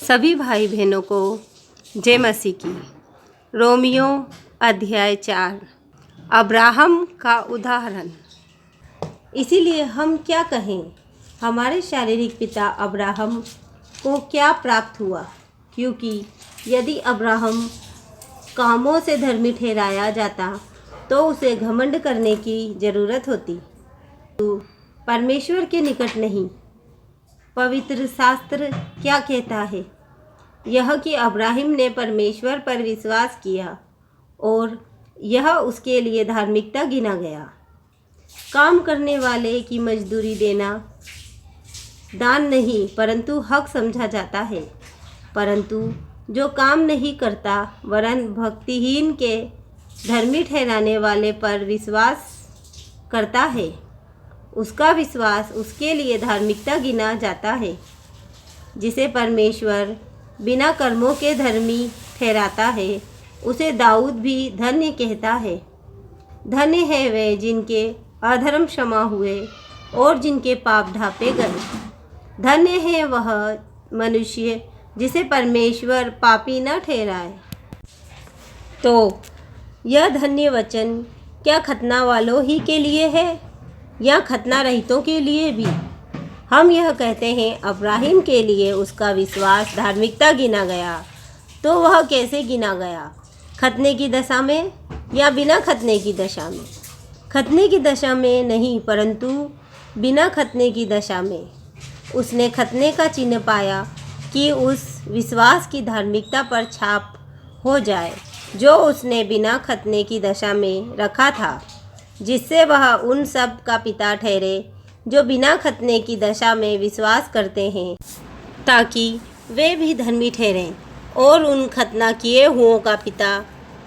सभी भाई बहनों को जय मसीह की। रोमियो अध्याय 4 अब्राहम का उदाहरण। इसीलिए हम क्या कहें, हमारे शारीरिक पिता अब्राहम को क्या प्राप्त हुआ? क्योंकि यदि अब्राहम कामों से धर्मी ठहराया जाता तो उसे घमंड करने की ज़रूरत होती, तो परमेश्वर के निकट नहीं। पवित्र शास्त्र क्या कहता है? यह कि अब्राहम ने परमेश्वर पर विश्वास किया और यह उसके लिए धार्मिकता गिना गया। काम करने वाले की मजदूरी देना दान नहीं परंतु हक समझा जाता है। परंतु जो काम नहीं करता वरन भक्तिहीन के धर्मी ठहराने वाले पर विश्वास करता है, उसका विश्वास उसके लिए धार्मिकता गिना जाता है। जिसे परमेश्वर बिना कर्मों के धर्मी ठहराता है, उसे दाऊद भी धन्य कहता है। धन्य है वे जिनके अधर्म क्षमा हुए और जिनके पाप ढांपे गए। धन्य है वह मनुष्य जिसे परमेश्वर पापी न ठहराए। तो यह धन्य वचन क्या खतना वालों ही के लिए है या खतना रहितों के लिए भी? हम यह कहते हैं अब्राहम के लिए उसका विश्वास धार्मिकता गिना गया। तो वह कैसे गिना गया? खतने की दशा में या बिना खतने की दशा में? खतने की दशा में नहीं परंतु बिना खतने की दशा में। उसने खतने का चिन्ह पाया कि उस विश्वास की धार्मिकता पर छाप हो जाए जो उसने बिना खतने की दशा में रखा था, जिससे वह उन सब का पिता ठहरे जो बिना खतने की दशा में विश्वास करते हैं, ताकि वे भी धर्मी ठहरें और उन खतना किए हुओं का पिता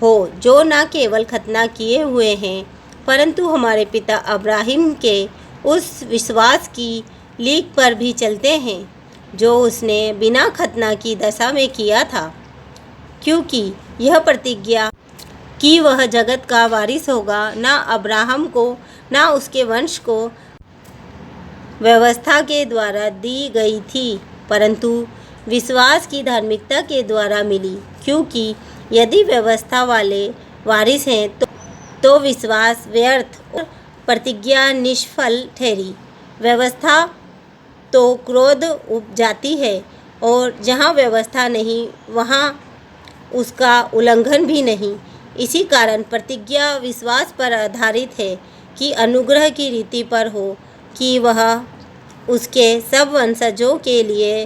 हो जो न केवल खतना किए हुए हैं परंतु हमारे पिता अब्राहम के उस विश्वास की लीक पर भी चलते हैं जो उसने बिना खतना की दशा में किया था। क्योंकि यह प्रतिज्ञा कि वह जगत का वारिस होगा न अब्राहम को न उसके वंश को व्यवस्था के द्वारा दी गई थी परंतु विश्वास की धार्मिकता के द्वारा मिली। क्योंकि यदि व्यवस्था वाले वारिस हैं तो विश्वास व्यर्थ और प्रतिज्ञा निष्फल ठहरी। व्यवस्था तो क्रोध उपजाती है और जहाँ व्यवस्था नहीं वहाँ उसका उल्लंघन भी नहीं। इसी कारण प्रतिज्ञा विश्वास पर आधारित है कि अनुग्रह की रीति पर हो कि वह उसके सब वंशजों के लिए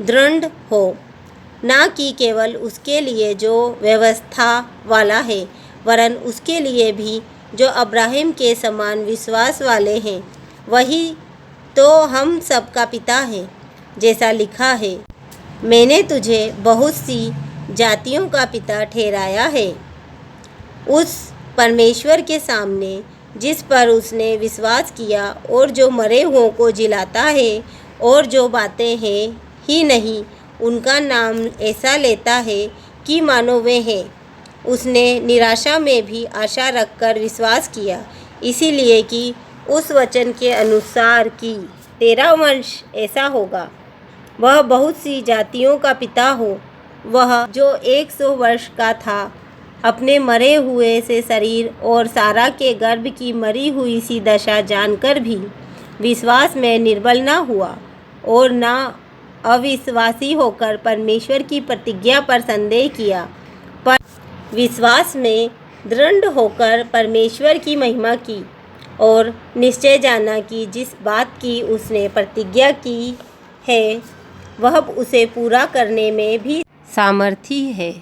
दृढ़ हो, ना कि केवल उसके लिए जो व्यवस्था वाला है वरन उसके लिए भी जो अब्राहम के समान विश्वास वाले हैं। वही तो हम सब का पिता है, जैसा लिखा है, मैंने तुझे बहुत सी जातियों का पिता ठहराया है। उस परमेश्वर के सामने जिस पर उसने विश्वास किया और जो मरे हुओं को जिलाता है और जो बातें हैं ही नहीं उनका नाम ऐसा लेता है कि मानो वे हैं। उसने निराशा में भी आशा रखकर विश्वास किया, इसीलिए कि उस वचन के अनुसार कि तेरा वंश ऐसा होगा, वह बहुत सी जातियों का पिता हो। वह जो 100 वर्ष का था अपने मरे हुए से शरीर और सारा के गर्भ की मरी हुई सी दशा जानकर भी विश्वास में निर्बल न हुआ और न अविश्वासी होकर परमेश्वर की प्रतिज्ञा पर संदेह किया, पर विश्वास में दृढ़ होकर परमेश्वर की महिमा की और निश्चय जाना कि जिस बात की उसने प्रतिज्ञा की है वह उसे पूरा करने में भी सामर्थी है।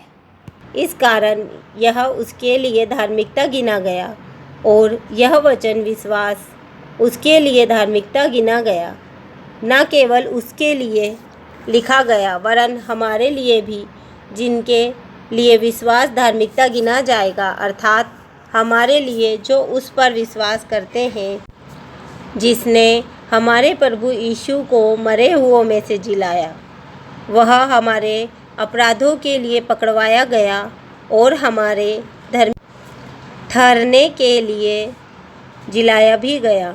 इस कारण यह उसके लिए धार्मिकता गिना गया और यह वचन विश्वास उसके लिए धार्मिकता गिना गया। न केवल उसके लिए लिखा गया वरन हमारे लिए भी, जिनके लिए विश्वास धार्मिकता गिना जाएगा, अर्थात हमारे लिए जो उस पर विश्वास करते हैं जिसने हमारे प्रभु यीशु को मरे हुओं में से जिलाया। वह हमारे अपराधों के लिए पकड़वाया गया और हमारे धर्मी ठहरने के लिए जिलाया भी गया।